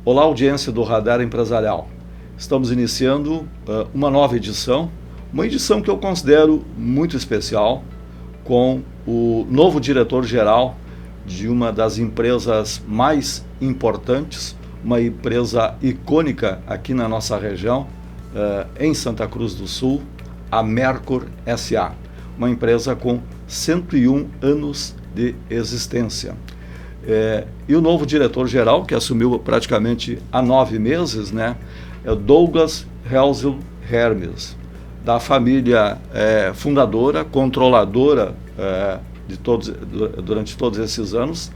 Olá, audiência do Radar Empresarial. Estamos iniciando uma nova edição, uma edição que eu considero muito especial, com o novo diretor-geral de uma das empresas mais importantes, uma empresa icônica aqui na nossa região, em Santa Cruz do Sul, a Mercor S.A., uma empresa com 101 anos de existência. E o novo diretor-geral, que assumiu praticamente há 9 meses, né, é o Douglas Helzel Hermes, da família fundadora, controladora durante todos esses anos,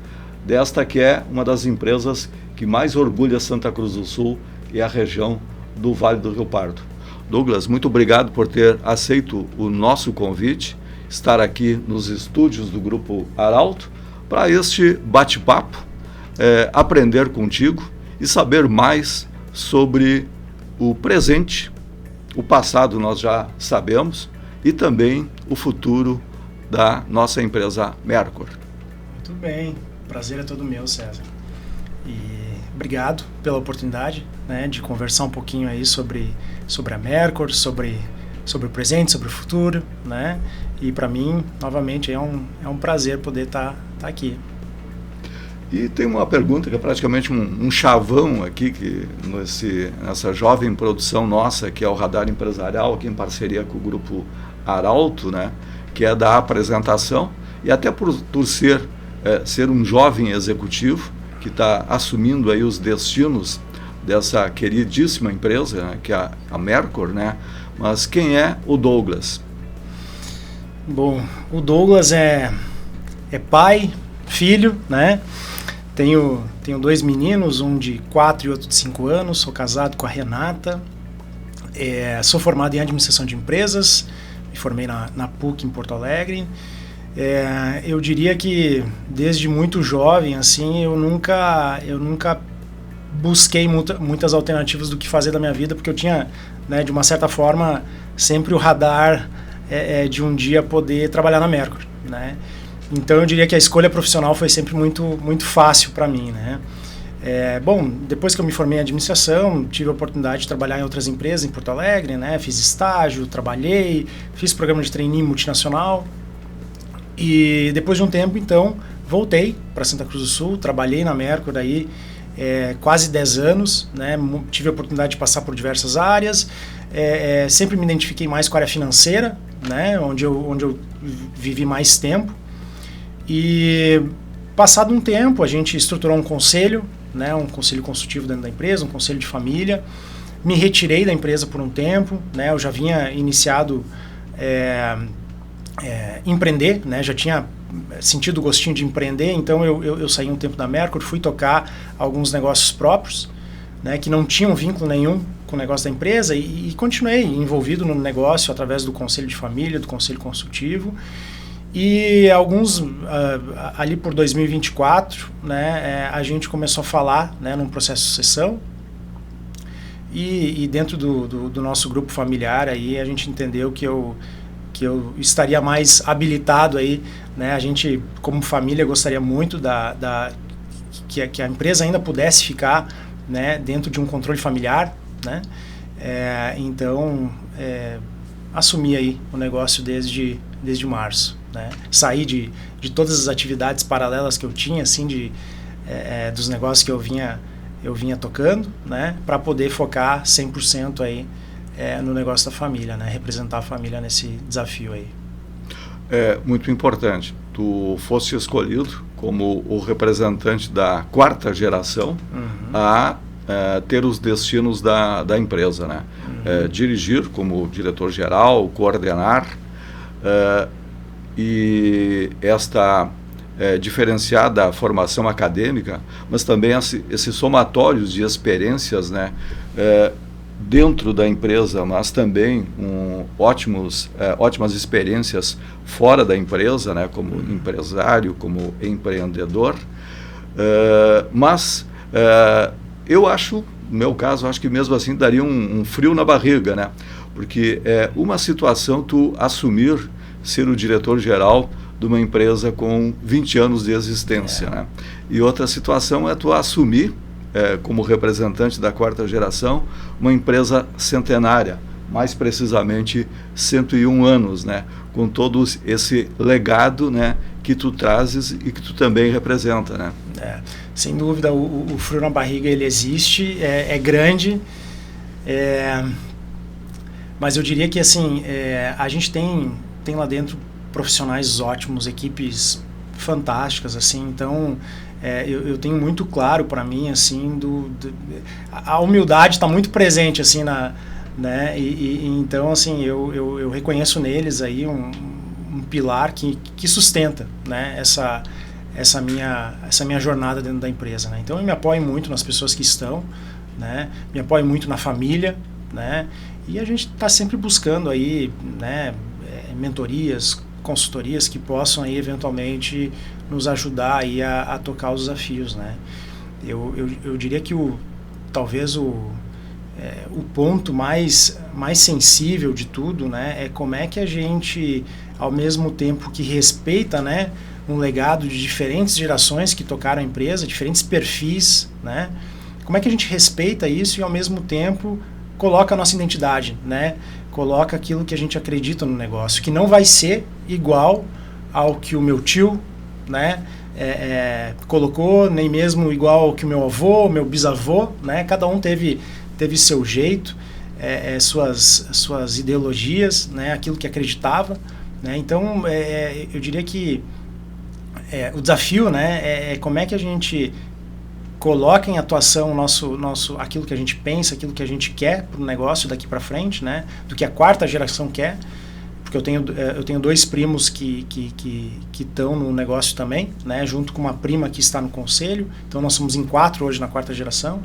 desta que é uma das empresas que mais orgulha Santa Cruz do Sul e a região do Vale do Rio Pardo. Douglas, muito obrigado por ter aceito o nosso convite, estar aqui nos estúdios do Grupo Arauto, para este bate-papo, aprender contigo e saber mais sobre o presente, o passado nós já sabemos, e também o futuro da nossa empresa Mercor. Muito bem, prazer é todo meu, César. E obrigado pela oportunidade, né, de conversar um pouquinho aí sobre a Mercor, sobre o presente, sobre o futuro, né? E para mim, novamente, é um prazer poder estar aqui. E tem uma pergunta que é praticamente um chavão aqui, que nessa jovem produção nossa, que é o Radar Empresarial, aqui em parceria com o Grupo Arauto, né? Que é da apresentação, e até por ser um jovem executivo que está assumindo aí os destinos dessa queridíssima empresa, né, que é a Mercor, né? Mas quem é o Douglas? Bom, o Douglas é pai, filho, né? Tenho 2 meninos, um de 4 e outro de 5 anos, sou casado com a Renata, sou formado em administração de empresas, me formei na PUC em Porto Alegre. Eu diria que desde muito jovem, assim, eu nunca busquei muitas alternativas do que fazer da minha vida, porque eu tinha, né, de uma certa forma, sempre o radar de um dia poder trabalhar na Mercor, né? Então eu diria que a escolha profissional foi sempre muito, muito fácil para mim, né? Bom, depois que eu me formei em administração, tive a oportunidade de trabalhar em outras empresas em Porto Alegre, né? Fiz estágio, trabalhei, fiz programa de trainee multinacional. E depois de um tempo, então, voltei para Santa Cruz do Sul, trabalhei na Mercor daí quase 10 anos, né? Tive a oportunidade de passar por diversas áreas, sempre me identifiquei mais com a área financeira, né? Onde eu vivi mais tempo. E passado um tempo, a gente estruturou um conselho, né? Um conselho consultivo dentro da empresa, um conselho de família. Me retirei da empresa por um tempo, né? Eu já vinha iniciado empreender, né? Já tinha sentido o gostinho de empreender, então eu saí um tempo da Mercor, fui tocar alguns negócios próprios, né? Que não tinham vínculo nenhum com o negócio da empresa e continuei envolvido no negócio através do conselho de família, do conselho consultivo. E ali por 2024, né, a gente começou a falar, né, num processo de sucessão, e dentro do nosso grupo familiar aí a gente entendeu que eu estaria mais habilitado aí, né? A gente, como família, gostaria muito que a empresa ainda pudesse ficar, né, dentro de um controle familiar, né? Então assumi aí o negócio desde março, né? Saí de todas as atividades paralelas que eu tinha, assim, dos negócios que eu vinha tocando, né? Para poder focar 100% aí no negócio da família, né? Representar a família nesse desafio aí. Muito importante. Tu foste escolhido como o representante da 4ª geração a ter os destinos da empresa, né? Dirigir como diretor-geral, coordenar, e esta diferenciada formação acadêmica, mas também esses somatórios de experiências, né? Dentro da empresa, mas também ótimas experiências fora da empresa, né, como empresário, como empreendedor. Mas eu acho, no meu caso, acho que mesmo assim daria um frio na barriga, né? Porque uma situação tu assumir ser o diretor-geral de uma empresa com 20 anos de existência, né? E outra situação é tu assumir como representante da quarta geração, uma empresa centenária, mais precisamente 101 anos, né? Com todo esse legado, né, que tu trazes e que tu também representa, né? Sem dúvida, o frio na barriga ele existe, é grande, mas eu diria que assim, a gente tem lá dentro profissionais ótimos, equipes fantásticas, assim, então eu tenho muito claro para mim, assim, a humildade está muito presente, assim, né, então, assim, eu reconheço neles aí um pilar que sustenta, né, essa minha jornada dentro da empresa, né? Então eu me apoio muito nas pessoas que estão, né, me apoio muito na família, né, e a gente está sempre buscando aí, né, mentorias, consultorias que possam aí eventualmente nos ajudar aí a tocar os desafios, né? Eu diria que talvez o ponto mais sensível de tudo, né, é como é que a gente, ao mesmo tempo que respeita, né, um legado de diferentes gerações que tocaram a empresa, diferentes perfis, né, como é que a gente respeita isso e ao mesmo tempo coloca a nossa identidade, né, coloca aquilo que a gente acredita no negócio, que não vai ser igual ao que o meu tio, né, colocou, nem mesmo igual ao que o meu avô, meu bisavô, né, cada um teve seu jeito, suas ideologias, né, aquilo que acreditava, né, então eu diria que o desafio, né, é como é que a gente coloca em atuação aquilo que a gente pensa, aquilo que a gente quer para o negócio daqui para frente, né, do que a quarta geração quer, porque eu tenho 2 primos que estão no negócio também, né, junto com uma prima que está no conselho, então nós somos em 4 hoje na quarta geração.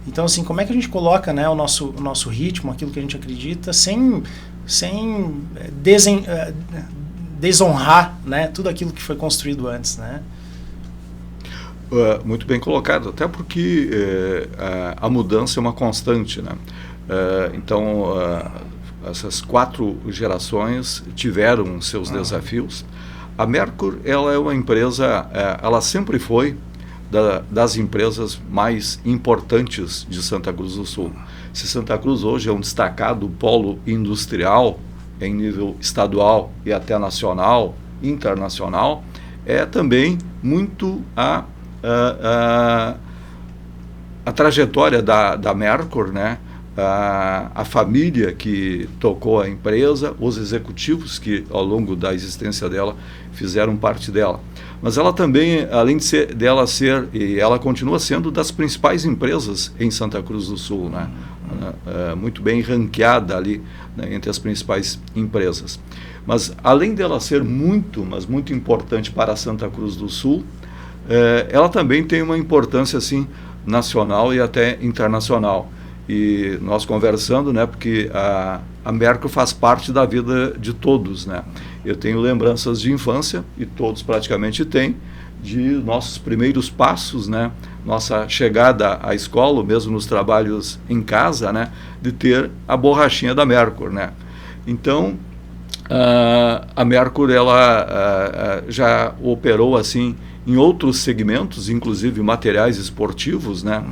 Então, assim, como é que a gente coloca, né, o nosso ritmo, aquilo que a gente acredita, sem desonrar, né, tudo aquilo que foi construído antes, né? Muito bem colocado, até porque a mudança é uma constante, né? Então, essas 4 gerações tiveram seus desafios. A Mercur, ela é uma empresa, ela sempre foi das empresas mais importantes de Santa Cruz do Sul. Se Santa Cruz hoje é um destacado polo industrial em nível estadual e até nacional, internacional, é também muito a trajetória da Mercur, né? A família que tocou a empresa, os executivos que ao longo da existência dela fizeram parte dela. Mas ela também, além dela ser, e ela continua sendo das principais empresas em Santa Cruz do Sul, né? Muito bem ranqueada ali, né, entre as principais empresas. Mas além dela ser muito importante para Santa Cruz do Sul, ela também tem uma importância assim nacional e até internacional. E nós conversando, né, porque a Mercur faz parte da vida de todos, né? Eu tenho lembranças de infância, e todos praticamente têm, de nossos primeiros passos, né? Nossa chegada à escola, mesmo nos trabalhos em casa, né? De ter a borrachinha da Mercur, né? Então, a Mercur, ela já operou assim em outros segmentos, inclusive materiais esportivos, né?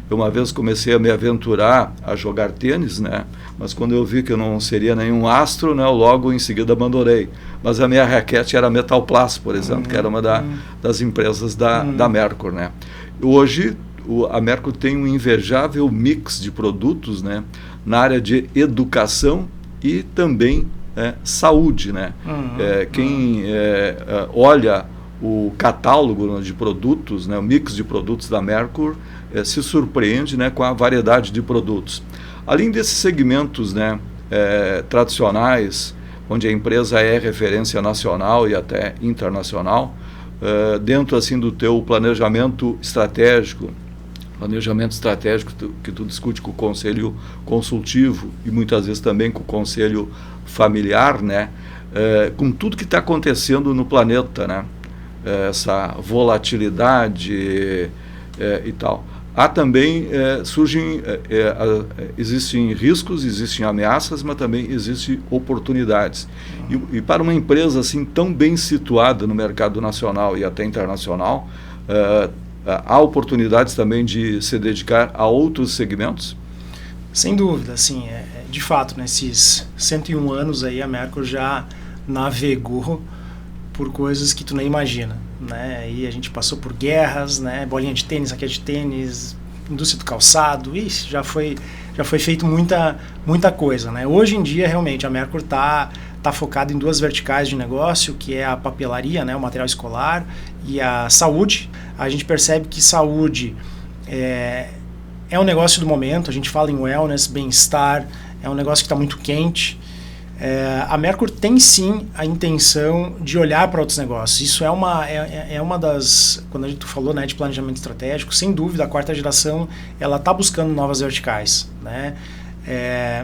Eu uma vez comecei a me aventurar a jogar tênis, né? Mas quando eu vi que eu não seria nenhum astro, né, eu logo em seguida abandonei. Mas a minha raquete era Metalplast, por exemplo, que era uma das empresas da Mercur, né? Hoje, a Mercur tem um invejável mix de produtos, né, na área de educação e também saúde, né? Quem olha o catálogo de produtos, né, o mix de produtos da Mercur, se surpreende, né, com a variedade de produtos. Além desses segmentos, né, tradicionais, onde a empresa é referência nacional e até internacional, dentro assim do teu planejamento estratégico que tu discute com o conselho consultivo e muitas vezes também com o conselho familiar, né, com tudo que está acontecendo no planeta, né, essa volatilidade e tal. Há também, existem riscos, existem ameaças, mas também existem oportunidades. E para uma empresa assim tão bem situada no mercado nacional e até internacional, há oportunidades também de se dedicar a outros segmentos? Sem dúvida, assim, de fato, nesses 101 anos aí a Mercur já navegou por coisas que tu nem imagina, né? E a gente passou por guerras, né? Bolinha de tênis, raquete de tênis, indústria do calçado, isso já foi feito muita coisa, né? Hoje em dia, realmente, a Mercur tá focada em 2 verticais de negócio, que é a papelaria, né? O material escolar, e a saúde. A gente percebe que saúde é um negócio do momento, a gente fala em wellness, bem-estar, é um negócio que está muito quente. A Mercur tem sim a intenção de olhar para outros negócios. Isso é uma das... Quando a gente falou, né, de planejamento estratégico, sem dúvida a 4ª geração ela está buscando novas verticais, né?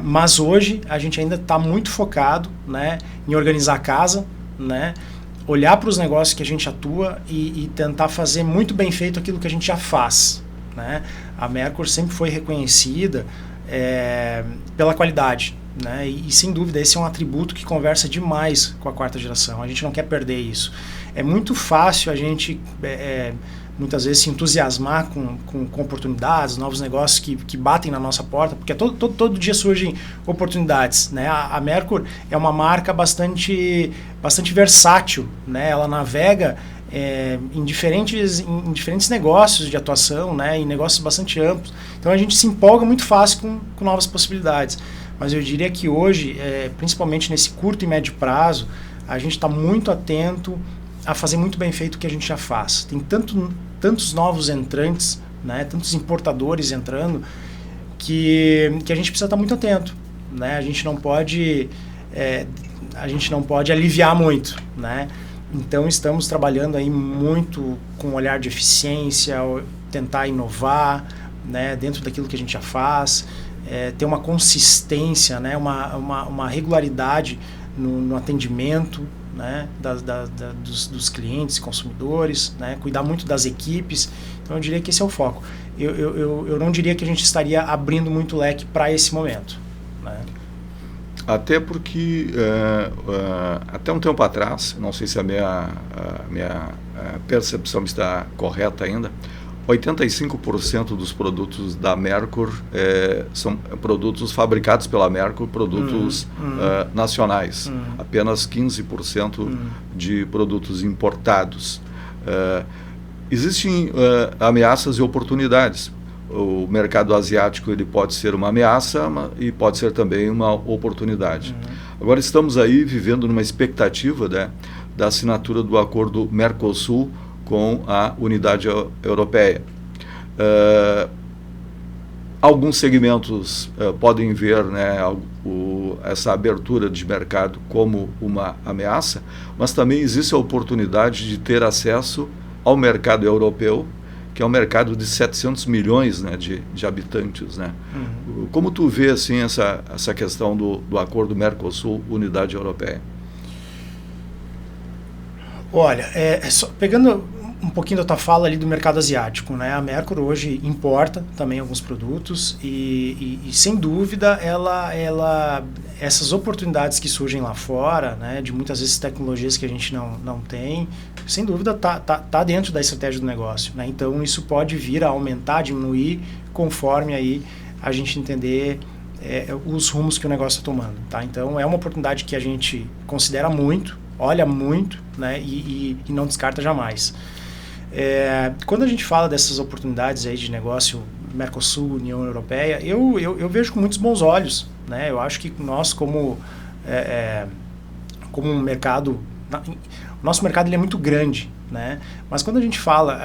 Mas hoje a gente ainda está muito focado, né, em organizar a casa, né, olhar para os negócios que a gente atua e tentar fazer muito bem feito aquilo que a gente já faz, né? A Mercur sempre foi reconhecida pela qualidade, né? E sem dúvida esse é um atributo que conversa demais com a 4ª geração. A gente não quer perder isso. É muito fácil a gente muitas vezes se entusiasmar com oportunidades, novos negócios que batem na nossa porta, porque todo dia surgem oportunidades, né? A Mercur é uma marca bastante versátil, né? Ela navega em diferentes negócios de atuação, né? Em negócios bastante amplos. Então a gente se empolga muito fácil com novas possibilidades. Mas eu diria que hoje, principalmente nesse curto e médio prazo, a gente está muito atento a fazer muito bem feito o que a gente já faz. Tem tantos novos entrantes, né, tantos importadores entrando, que a gente precisa estar muito atento, né? A gente não pode aliviar muito, né? Então estamos trabalhando aí muito com um olhar de eficiência, tentar inovar, né, dentro daquilo que a gente já faz, ter uma consistência, né, uma regularidade no atendimento, né, dos clientes, consumidores, né, cuidar muito das equipes. Então eu diria que esse é o foco. Eu não diria que a gente estaria abrindo muito leque para esse momento, né? Até porque até um tempo atrás, não sei se a minha percepção está correta ainda, 85% dos produtos da Mercur são produtos fabricados pela Mercur, produtos nacionais. Apenas 15% de produtos importados. Existem ameaças e oportunidades. O mercado asiático ele pode ser uma ameaça e pode ser também uma oportunidade. Agora estamos aí vivendo numa expectativa, né, da assinatura do acordo Mercosul com a Unidade Europeia. Alguns segmentos podem ver, né, essa abertura de mercado como uma ameaça, mas também existe a oportunidade de ter acesso ao mercado europeu, que é um mercado de 700 milhões, né, de habitantes, né? Como tu vê assim, essa questão do acordo Mercosul-Unidade Europeia? Olha, pegando um pouquinho da tua fala ali do mercado asiático, né? A Mercur hoje importa também alguns produtos e sem dúvida essas oportunidades que surgem lá fora, né, de muitas vezes tecnologias que a gente não tem, sem dúvida tá dentro da estratégia do negócio, né? Então isso pode vir a aumentar, diminuir conforme aí a gente entender os rumos que o negócio está tomando, tá? Então é uma oportunidade que a gente considera muito, olha muito, né, e não descarta jamais. Quando a gente fala dessas oportunidades aí de negócio Mercosul, União Europeia, eu vejo com muitos bons olhos, né? Eu acho que nós como um mercado, o nosso mercado ele é muito grande, né? Mas quando a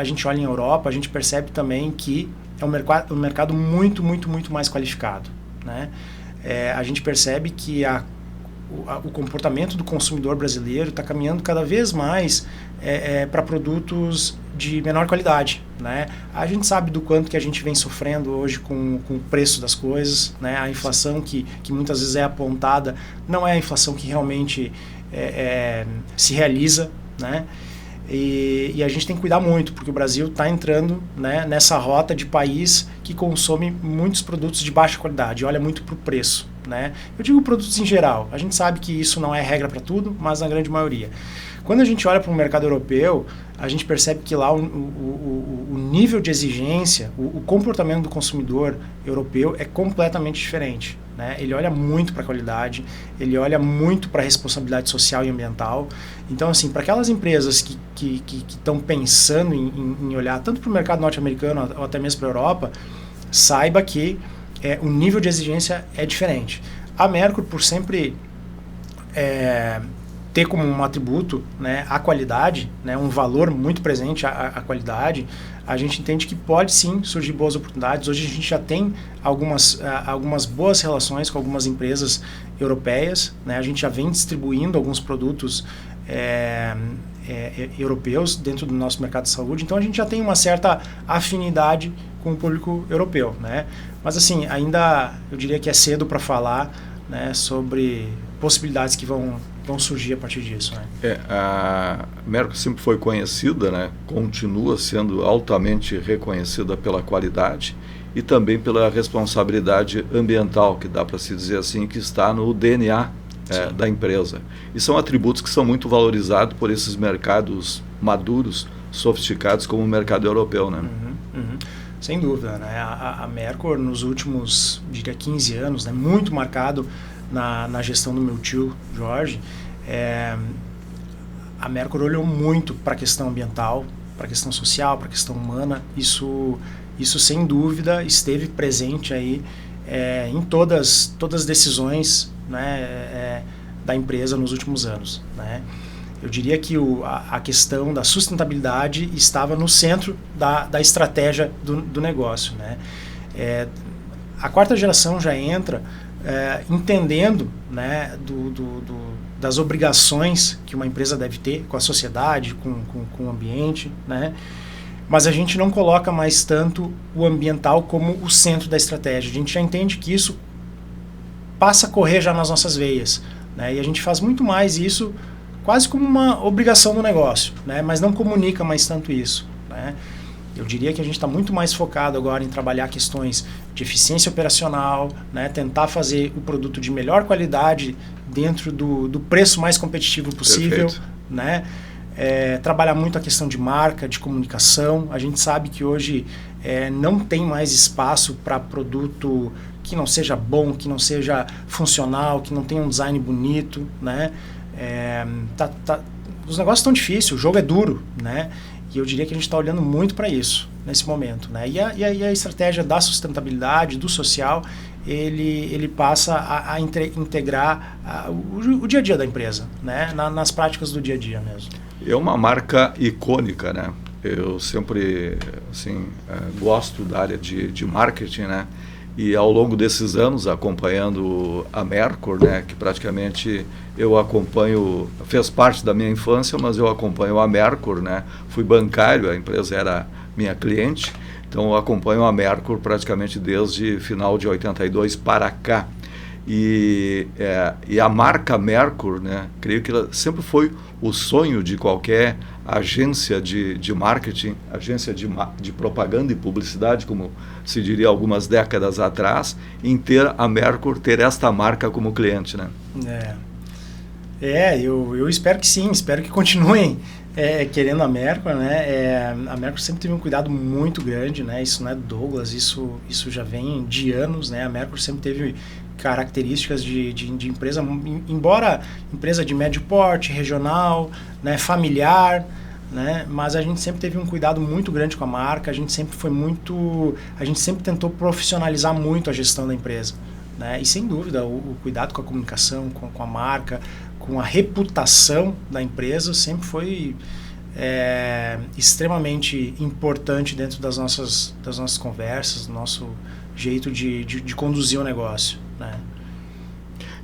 gente olha em Europa, a gente percebe também que é um mercado muito mais qualificado, né? A gente percebe que o comportamento do consumidor brasileiro está caminhando cada vez mais para produtos de menor qualidade, né? A gente sabe do quanto que a gente vem sofrendo hoje com o preço das coisas, né? A inflação que muitas vezes é apontada não é a inflação que realmente se realiza, né? E a gente tem que cuidar muito, porque o Brasil está entrando, né, nessa rota de país que consome muitos produtos de baixa qualidade, olha muito para o preço, né? Eu digo produtos em geral. A gente sabe que isso não é regra para tudo, mas na grande maioria. Quando a gente olha para o mercado europeu, a gente percebe que lá o nível de exigência, o comportamento do consumidor europeu é completamente diferente, né? Ele olha muito para a qualidade, ele olha muito para a responsabilidade social e ambiental. Então, assim, para aquelas empresas que estão pensando em olhar tanto para o mercado norte-americano ou até mesmo para a Europa, saiba que o nível de exigência é diferente. A Mercur, por sempre ter como um atributo, né, a qualidade, né, um valor muito presente à qualidade, a gente entende que pode sim surgir boas oportunidades. Hoje a gente já tem algumas boas relações com algumas empresas europeias, né, a gente já vem distribuindo alguns produtos europeus dentro do nosso mercado de saúde, então a gente já tem uma certa afinidade com o público europeu, né? Mas assim, ainda eu diria que é cedo para falar, né, sobre possibilidades que vão surgir a partir disso, né? A Mercur sempre foi conhecida, né, continua sendo altamente reconhecida pela qualidade e também pela responsabilidade ambiental, que dá para se dizer assim, que está no DNA da empresa. E são atributos que são muito valorizados por esses mercados maduros, sofisticados, como o mercado europeu, né? Sem dúvida, né? A Mercur, nos últimos, diria, 15 anos, né, muito marcado na gestão do meu tio, Jorge, a Mercur olhou muito para a questão ambiental, para a questão social, para a questão humana. Isso sem dúvida esteve presente aí em todas as decisões, né, da empresa nos últimos anos, né? Eu diria que a questão da sustentabilidade estava no centro da estratégia do negócio, né? A quarta geração já entra entendendo, né, das obrigações que uma empresa deve ter com a sociedade, com o ambiente, né? Mas a gente não coloca mais tanto o ambiental como o centro da estratégia. A gente já entende que isso passa a correr já nas nossas veias, né? E a gente faz muito mais isso quase como uma obrigação do negócio, né? Mas não comunica mais tanto isso, né? Eu diria que a gente está muito mais focado agora em trabalhar questões de eficiência operacional, né? Tentar fazer o produto de melhor qualidade dentro do preço mais competitivo possível, Perfeito. Né? Trabalhar muito a questão de marca, de comunicação. A gente sabe que hoje não tem mais espaço para produto que não seja bom, que não seja funcional, que não tenha um design bonito, né? Os negócios estão difíceis, o jogo é duro, né? E eu diria que a gente está olhando muito para isso nesse momento, né? E a estratégia da sustentabilidade, do social, ele passa a integrar o dia a dia da empresa, né? Nas práticas do dia a dia mesmo. É uma marca icônica, né? Eu sempre assim, gosto da área de marketing, né? E ao longo desses anos, acompanhando a Mercur, né, que praticamente eu acompanho, fez parte da minha infância, mas eu acompanho a Mercur, né? Fui bancário, a empresa era minha cliente, então eu acompanho a Mercur praticamente desde final de 82 para cá. E a marca Mercur, né, creio que ela sempre foi o sonho de qualquer agência de marketing, agência de propaganda e publicidade, como se diria algumas décadas atrás, em ter a Mercur, ter esta marca como cliente, né? Eu espero que sim, espero que continuem querendo a Mercur, né? A Mercur sempre teve um cuidado muito grande, né? Isso não é do Douglas, isso já vem de anos, né? A Mercur sempre teve características de empresa, embora empresa de médio porte, regional, né, familiar, né, mas a gente sempre teve um cuidado muito grande com a marca, a gente sempre tentou profissionalizar muito a gestão da empresa, né, e sem dúvida o cuidado com a comunicação, com a marca, com a reputação da empresa sempre foi extremamente importante dentro das nossas conversas, do nosso jeito de conduzir o negócio, né?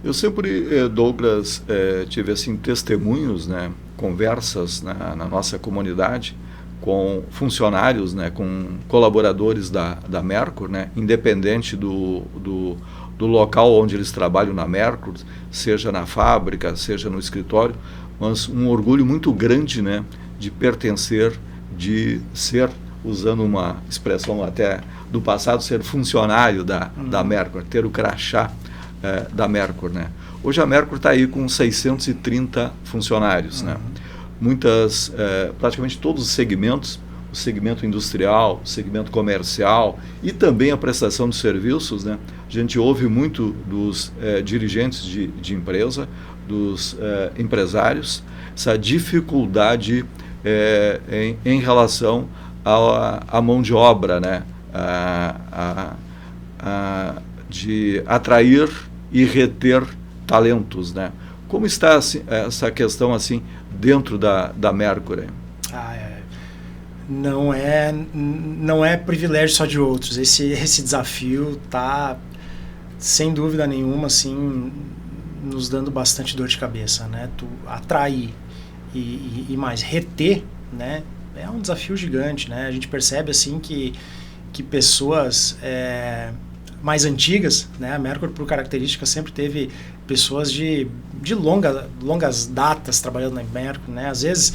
Eu sempre, Douglas, tive assim testemunhos, né, conversas na nossa comunidade com funcionários, né, com colaboradores da Mercur, né, independente do local onde eles trabalham na Mercur, seja na fábrica, seja no escritório, mas um orgulho muito grande, né, de pertencer, de ser, usando uma expressão até do passado, ser funcionário da Mercur, ter o crachá da Mercur, né? Hoje a Mercur está aí com 630 funcionários, né? Praticamente todos os segmentos, o segmento industrial, o segmento comercial e também a prestação de serviços, né? A gente ouve muito dos dirigentes de empresa, dos empresários, essa dificuldade em relação à mão de obra, né? De atrair e reter talentos, né? Como está assim, essa questão assim dentro da Mercur? Não é privilégio só de outros. Esse desafio está, sem dúvida nenhuma, assim, nos dando bastante dor de cabeça, né? Tu atrair e mais reter, né? É um desafio gigante, né? A gente percebe assim que pessoas mais antigas, né? A Mercur, por característica, sempre teve pessoas de longas datas trabalhando na Mercur, né? Às vezes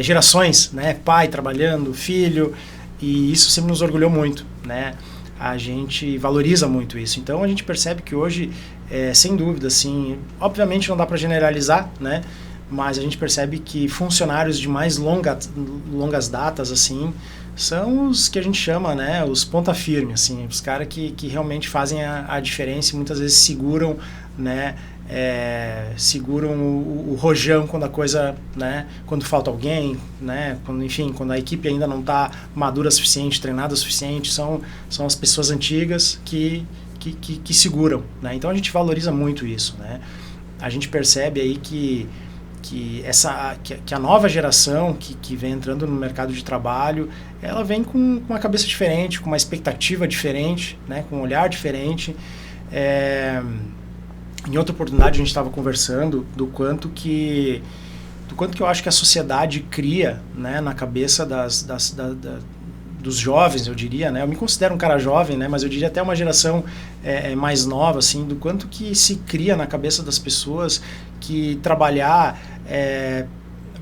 gerações, né? Pai trabalhando, filho, e isso sempre nos orgulhou muito, né? A gente valoriza muito isso. Então a gente percebe que hoje, sem dúvida, assim, obviamente não dá para generalizar, né? Mas a gente percebe que funcionários de mais longas datas, assim, são os que a gente chama, né, os ponta firme, assim, os caras que realmente fazem a diferença e muitas vezes seguram, né, seguram o rojão quando a coisa, né, quando falta alguém, né, quando a equipe ainda não está madura o suficiente, treinada o suficiente, são as pessoas antigas que seguram, né? Então a gente valoriza muito isso, né? A gente percebe aí que a nova geração que vem entrando no mercado de trabalho, ela vem com uma cabeça diferente, com uma expectativa diferente, né, com um olhar diferente. Em outra oportunidade a gente estava conversando do quanto que eu acho que a sociedade cria, né, na cabeça dos jovens, eu diria, né? Eu me considero um cara jovem, né? Mas eu diria até uma geração mais nova, assim, do quanto que se cria na cabeça das pessoas que trabalhar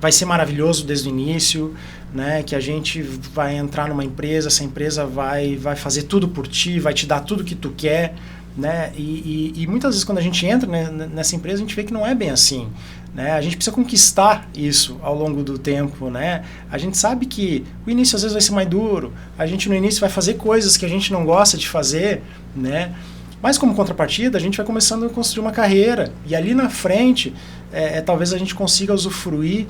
vai ser maravilhoso desde o início, né? Que a gente vai entrar numa empresa, essa empresa vai fazer tudo por ti, vai te dar tudo que tu quer, né? E muitas vezes quando a gente entra, né, nessa empresa, a gente vê que não é bem assim, né? A gente precisa conquistar isso ao longo do tempo, né? A gente sabe que o início às vezes vai ser mais duro, a gente no início vai fazer coisas que a gente não gosta de fazer, né? Mas como contrapartida, a gente vai começando a construir uma carreira e ali na frente talvez a gente consiga usufruir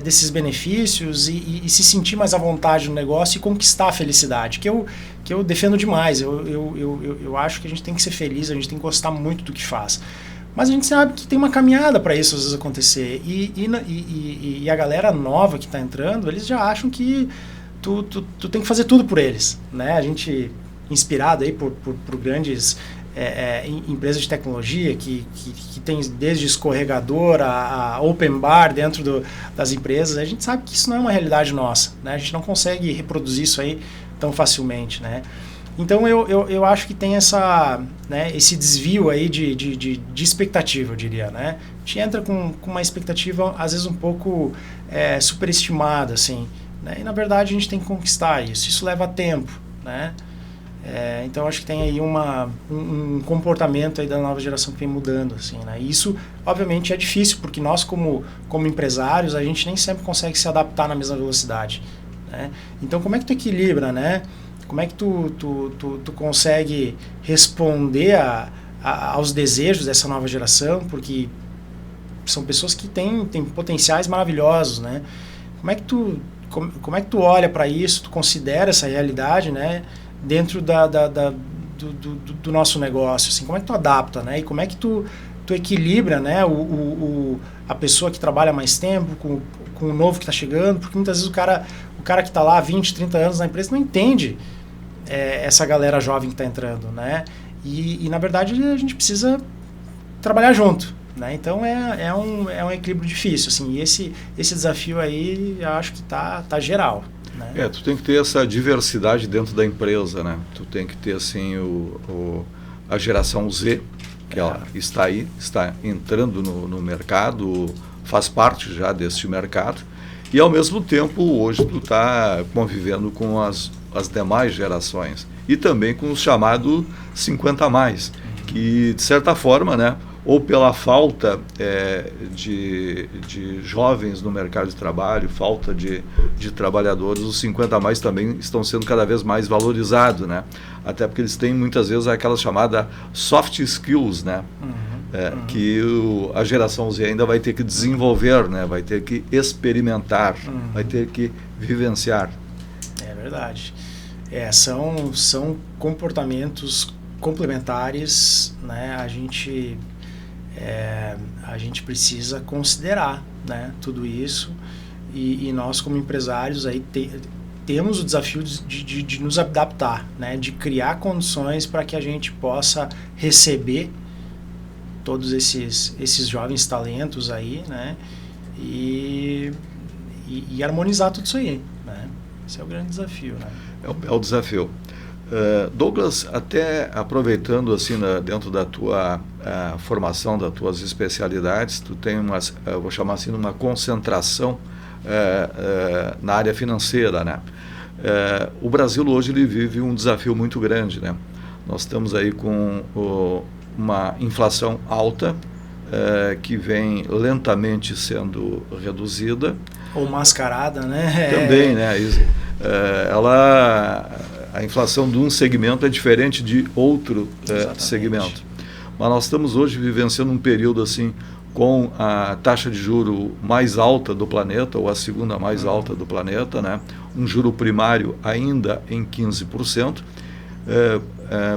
desses benefícios e se sentir mais à vontade no negócio e conquistar a felicidade, que eu defendo demais. Eu acho que a gente tem que ser feliz, a gente tem que gostar muito do que faz. Mas a gente sabe que tem uma caminhada para isso às vezes acontecer. E a galera nova que está entrando, eles já acham que tu tem que fazer tudo por eles, né? A gente, inspirado aí por grandes empresas de tecnologia que tem desde escorregador a open bar dentro das empresas, a gente sabe que isso não é uma realidade nossa, né? A gente não consegue reproduzir isso aí tão facilmente, né? Então eu acho que tem esse desvio aí de expectativa, eu diria, né? A gente entra com uma expectativa às vezes um pouco superestimada, assim, né? E na verdade a gente tem que conquistar isso. Isso leva tempo, né? Então acho que tem aí um comportamento aí da nova geração que vem mudando, assim, né? E isso obviamente é difícil porque nós como empresários a gente nem sempre consegue se adaptar na mesma velocidade, né? Então como é que tu equilibra, né? Como é que tu consegue responder aos desejos dessa nova geração, porque são pessoas que têm potenciais maravilhosos, né? Como é que tu olha para isso, tu considera essa realidade, né, dentro do nosso negócio, assim, como é que tu adapta, né? E como é que tu equilibra, né, a pessoa que trabalha mais tempo com o novo que está chegando, porque muitas vezes o cara que está lá há 20, 30 anos na empresa não entende essa galera jovem que está entrando, né? E na verdade a gente precisa trabalhar junto, né? Então é um equilíbrio difícil, assim, e esse desafio aí eu acho que tá geral, né? Tu tem que ter essa diversidade dentro da empresa, né? Tu tem que ter assim a geração Z, que ela está aí, está entrando no mercado, faz parte já deste mercado, e ao mesmo tempo hoje tu está convivendo com as demais gerações e também com os chamados 50+, que, de certa forma, né, ou pela falta de jovens no mercado de trabalho, falta de trabalhadores, os 50 a mais também estão sendo cada vez mais valorizados, né? Até porque eles têm muitas vezes aquela chamada soft skills, né? Que a geração Z ainda vai ter que desenvolver, né? Vai ter que experimentar, vai ter que vivenciar. É verdade. São comportamentos complementares, né? A gente precisa considerar, né, tudo isso, e nós como empresários aí temos o desafio de nos adaptar, né, de criar condições para que a gente possa receber todos esses jovens talentos aí, né, e harmonizar tudo isso aí, né? Esse é o grande desafio, né? É o desafio. Douglas, até aproveitando assim dentro da tua formação, das tuas especialidades, tu tem vou chamar assim, uma concentração na área financeira, né? O Brasil hoje ele vive um desafio muito grande, né? Nós estamos aí com uma inflação alta, que vem lentamente sendo reduzida. Ou mascarada, né? Também, né? A inflação de um segmento é diferente de outro segmento. Mas nós estamos hoje vivenciando um período assim com a taxa de juro mais alta do planeta, ou a segunda mais alta do planeta, né? Um juro primário ainda em 15%,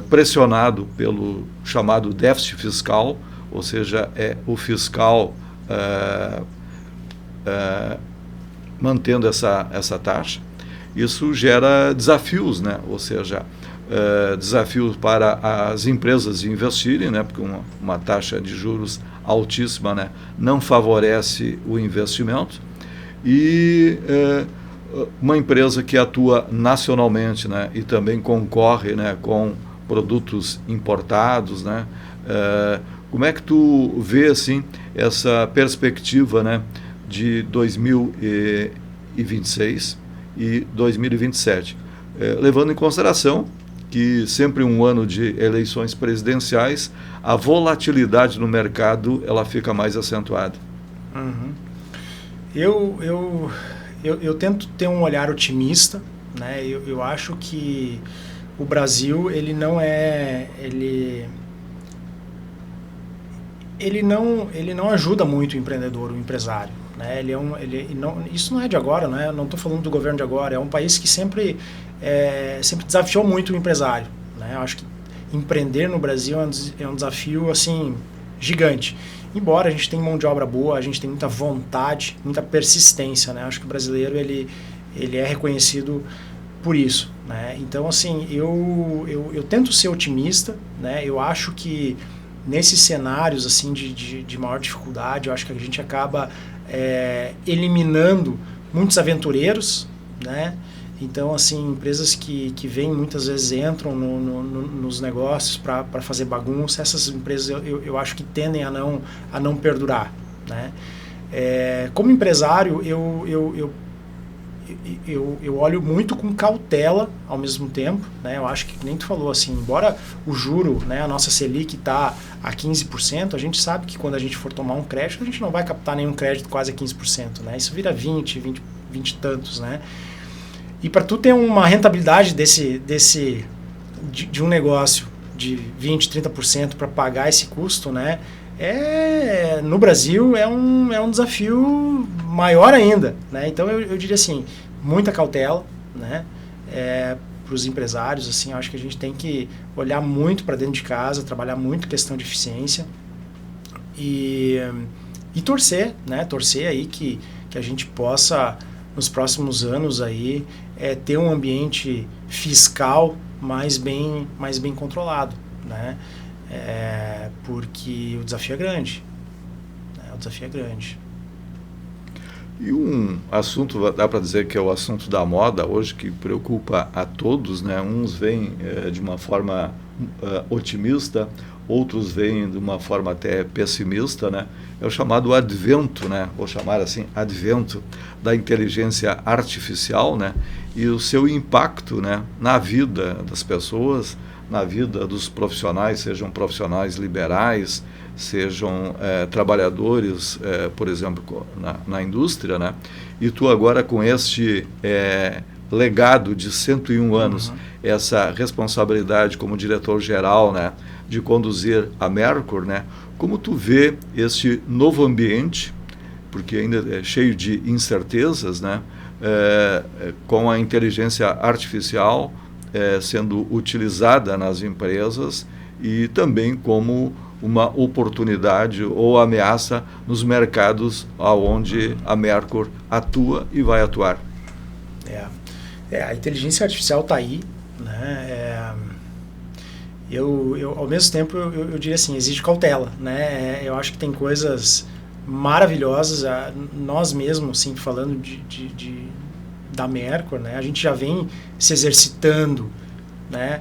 pressionado pelo chamado déficit fiscal, ou seja, o fiscal mantendo essa taxa. Isso gera desafios, né? Ou seja, desafios para as empresas investirem, né? Porque uma taxa de juros altíssima, né, não favorece o investimento. E uma empresa que atua nacionalmente, né, e também concorre, né, com produtos importados, né, como é que tu vê assim, essa perspectiva, né, de 2026 e 2027, levando em consideração que sempre um ano de eleições presidenciais, a volatilidade no mercado ela fica mais acentuada? Eu tento ter um olhar otimista, né? Eu acho que o Brasil ele não ajuda muito o empreendedor, o empresário, né? Isso não é de agora, né? Eu não estou falando do governo de agora. É um país que sempre desafiou muito o empresário, né? Eu acho que empreender no Brasil é um desafio assim gigante. Embora a gente tenha mão de obra boa, a gente tem muita vontade, muita persistência, né? Eu acho que o brasileiro ele é reconhecido por isso, né? Então assim eu tento ser otimista, né? Eu acho que nesses cenários assim de maior dificuldade, eu acho que a gente acaba eliminando muitos aventureiros, né? Então, assim, empresas que vêm muitas vezes entram nos negócios para fazer bagunça, essas empresas eu acho que tendem a não perdurar, né? Como empresário, eu olho muito com cautela ao mesmo tempo, né? Eu acho que, nem tu falou, assim, embora o juro, né, a nossa Selic está a 15%, a gente sabe que quando a gente for tomar um crédito, a gente não vai captar nenhum crédito quase a 15%, né? Isso vira 20 e tantos, né? E para tu ter uma rentabilidade de um negócio de 20, 30% para pagar esse custo, né? No Brasil é um desafio maior ainda, né? Então eu diria assim, muita cautela, né? Para os empresários, assim, eu acho que a gente tem que olhar muito para dentro de casa, trabalhar muito questão de eficiência e torcer, né? Torcer aí que a gente possa nos próximos anos aí ter um ambiente fiscal mais bem controlado, né? Porque o desafio é grande, né? O desafio é grande. E um assunto, dá para dizer que é o assunto da moda hoje, que preocupa a todos, né? Uns veem de uma forma otimista, outros veem de uma forma até pessimista, né? É o chamado advento, né? Vou chamar assim, advento da inteligência artificial, né? E o seu impacto, né, na vida das pessoas, na vida dos profissionais, sejam profissionais liberais, sejam trabalhadores, por exemplo, na indústria, né? E tu agora com este legado de 101 anos, essa responsabilidade como diretor-geral, né, de conduzir a Mercor, né? Como tu vê este novo ambiente, porque ainda é cheio de incertezas, né? Com a inteligência artificial sendo utilizada nas empresas e também como uma oportunidade ou ameaça nos mercados onde a Mercor atua e vai atuar. A inteligência artificial está aí, né? Ao mesmo tempo, eu diria assim, exige cautela, né? Eu acho que tem coisas maravilhosas, nós mesmos, assim, falando da Mercor, né? A gente já vem se exercitando, né?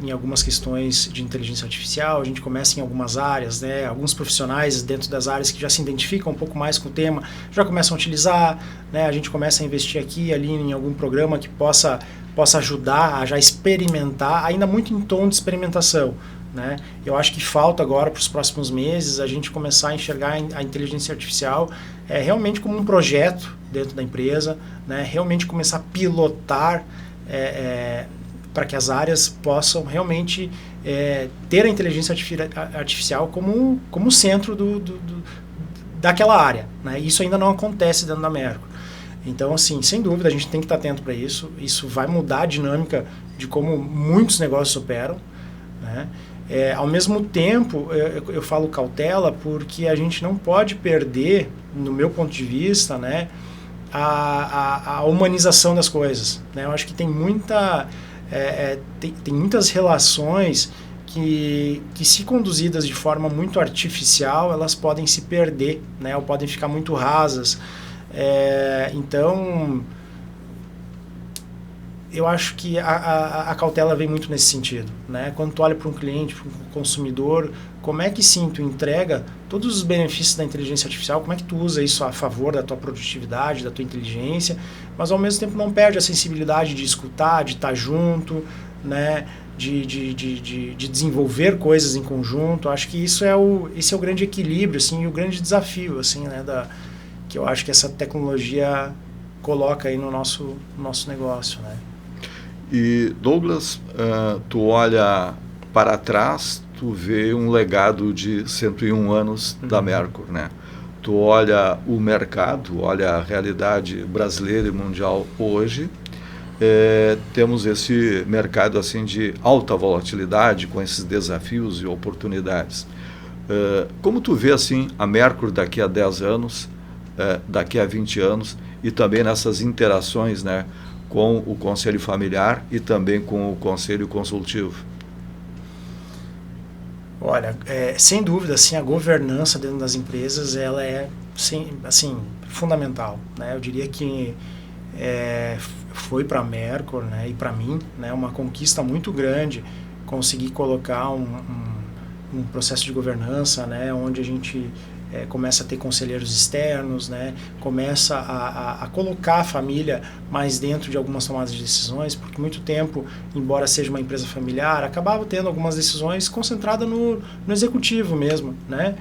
Em algumas questões de inteligência artificial, a gente começa em algumas áreas, né? Alguns profissionais dentro das áreas que já se identificam um pouco mais com o tema, já começam a utilizar, né? A gente começa a investir aqui e ali em algum programa que possa ajudar a já experimentar, ainda muito em tom de experimentação, né? Eu acho que falta agora, para os próximos meses, a gente começar a enxergar a inteligência artificial realmente como um projeto dentro da empresa, né? Realmente começar a pilotar para que as áreas possam realmente ter a inteligência artificial como centro daquela área, né? Isso ainda não acontece dentro da Mercor. Então, assim, sem dúvida, a gente tem que estar atento para isso. Isso vai mudar a dinâmica de como muitos negócios operam, né? Ao mesmo tempo, eu falo cautela porque a gente não pode perder, no meu ponto de vista, né, a humanização das coisas, né? Eu acho que tem tem muitas relações que se conduzidas de forma muito artificial, elas podem se perder, né? Ou podem ficar muito rasas. Então, eu acho que a cautela vem muito nesse sentido, né? Quando tu olha para um cliente, para um consumidor, como é que sim, tu entrega todos os benefícios da inteligência artificial, como é que tu usa isso a favor da tua produtividade, da tua inteligência, mas ao mesmo tempo não perde a sensibilidade de escutar, de estar junto, né? De desenvolver coisas em conjunto. Acho que esse é o grande equilíbrio, assim, e o grande desafio, assim, né? Que eu acho que essa tecnologia coloca aí no nosso negócio, né? E Douglas, tu olha para trás, tu vê um legado de 101 anos da Mercor, né? Tu olha o mercado, olha a realidade brasileira e mundial hoje, temos esse mercado assim de alta volatilidade, com esses desafios e oportunidades. Como tu vê assim a Mercor daqui a 10 anos, daqui a 20 anos, e também nessas interações, né, com o conselho familiar e também com o conselho consultivo? Olha, sem dúvida, assim, a governança dentro das empresas, ela é, assim, fundamental, né? Eu diria que foi para a Mercor, né, e para mim, né, uma conquista muito grande conseguir colocar um processo de governança, né, onde a gente começa a ter conselheiros externos, né, começa a colocar a família mais dentro de algumas tomadas de decisões, porque muito tempo, embora seja uma empresa familiar, acabava tendo algumas decisões concentradas no executivo mesmo, né?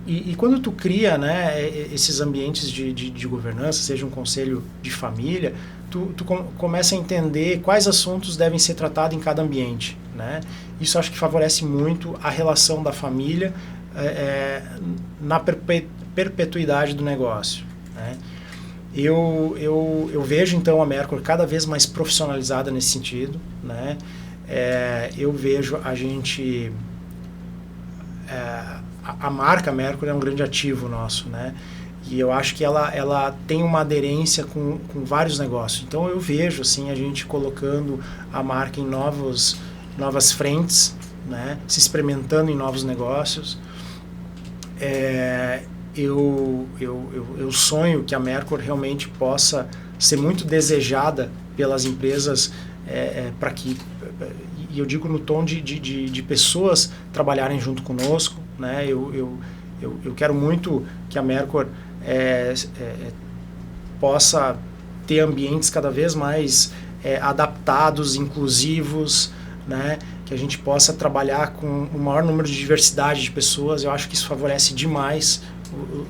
E quando tu cria, né, esses ambientes de governança, seja um conselho de família, tu começa a entender quais assuntos devem ser tratados em cada ambiente, né? Isso acho que favorece muito a relação da família na perpetuidade do negócio, né? Eu vejo então a Mercor cada vez mais profissionalizada nesse sentido, né? Eu vejo a gente... a marca Mercor é um grande ativo nosso, né? E eu acho que ela tem uma aderência com vários negócios. Então eu vejo assim, a gente colocando a marca em novas frentes, né? Se experimentando em novos negócios. Eu sonho que a Mercor realmente possa ser muito desejada pelas empresas, para que, e eu digo no tom de pessoas trabalharem junto conosco, né? Eu quero muito que a Mercor possa ter ambientes cada vez mais adaptados, inclusivos, né, que a gente possa trabalhar com o maior número de diversidade de pessoas. Eu acho que isso favorece demais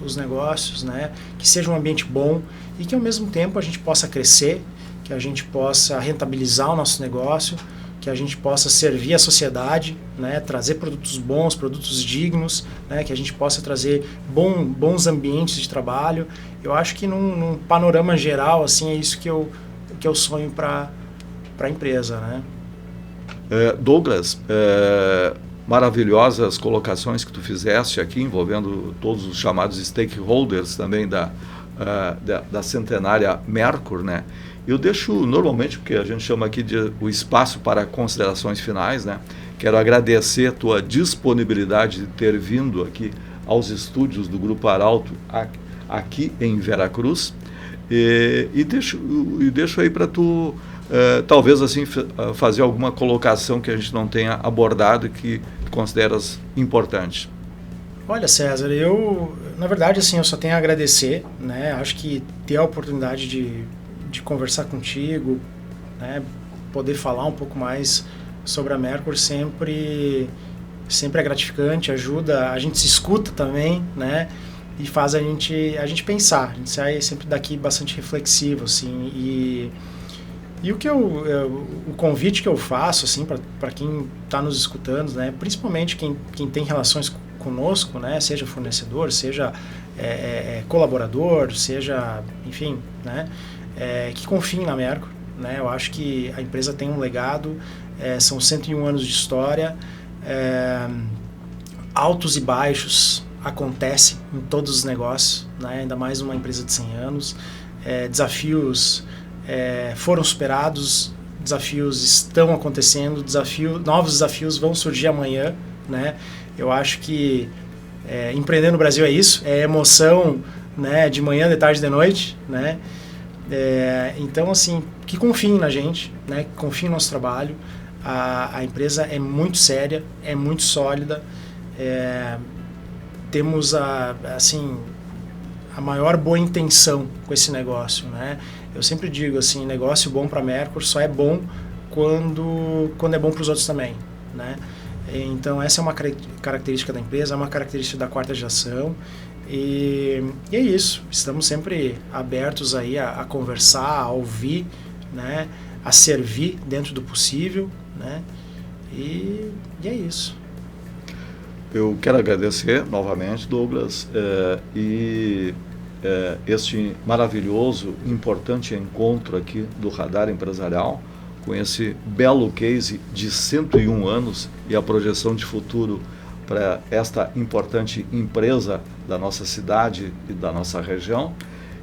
os negócios, né, que seja um ambiente bom e que ao mesmo tempo a gente possa crescer, que a gente possa rentabilizar o nosso negócio, que a gente possa servir a sociedade, né, trazer produtos bons, produtos dignos, né, que a gente possa trazer bons ambientes de trabalho. Eu acho que num panorama geral, assim, é isso que eu sonho para a empresa, né? Douglas, maravilhosas colocações que tu fizeste aqui, envolvendo todos os chamados stakeholders também da centenária Mercur, né? Eu deixo normalmente, porque a gente chama aqui de o espaço para considerações finais, né? Quero agradecer a tua disponibilidade de ter vindo aqui aos estúdios do Grupo Arauto aqui em Veracruz, e deixo aí para tu talvez assim fazer alguma colocação que a gente não tenha abordado e que tu consideras importante. Olha, César, na verdade, assim, eu só tenho a agradecer, né? Acho que ter a oportunidade de conversar contigo, né? Poder falar um pouco mais sobre a Mercur sempre é gratificante, ajuda, a gente se escuta também, né? E faz a gente pensar, a gente sai sempre daqui bastante reflexivo, assim, e o convite que eu faço, assim, para quem está nos escutando, né? Principalmente quem tem relações conosco, né? Seja fornecedor, seja colaborador, seja, enfim, né? Que confiem na Mercur, né? Eu acho que a empresa tem um legado, são 101 anos de história, altos e baixos acontecem em todos os negócios, né? Ainda mais uma empresa de 100 anos, desafios foram superados, desafios estão acontecendo, novos desafios vão surgir amanhã, né? Eu acho que empreender no Brasil é isso, é emoção, né? De manhã, de tarde, de noite, né? Então, assim, que confiem na gente, né? Que confiem no nosso trabalho. A empresa é muito séria, é muito sólida. Temos a maior boa intenção com esse negócio, né? Eu sempre digo assim, negócio bom para a Mercur só é bom quando é bom para os outros também, né? Então essa é uma característica da empresa, é uma característica da quarta geração e é isso. Estamos sempre abertos aí a conversar, a ouvir, né? A servir dentro do possível, né? E é isso. Eu quero agradecer novamente, Douglas, este maravilhoso, importante encontro aqui do Radar Empresarial, com esse belo case de 101 anos e a projeção de futuro para esta importante empresa da nossa cidade e da nossa região,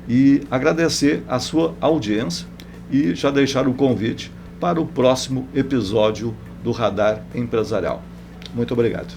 e agradecer a sua audiência e já deixar o convite para o próximo episódio do Radar Empresarial. Muito obrigado.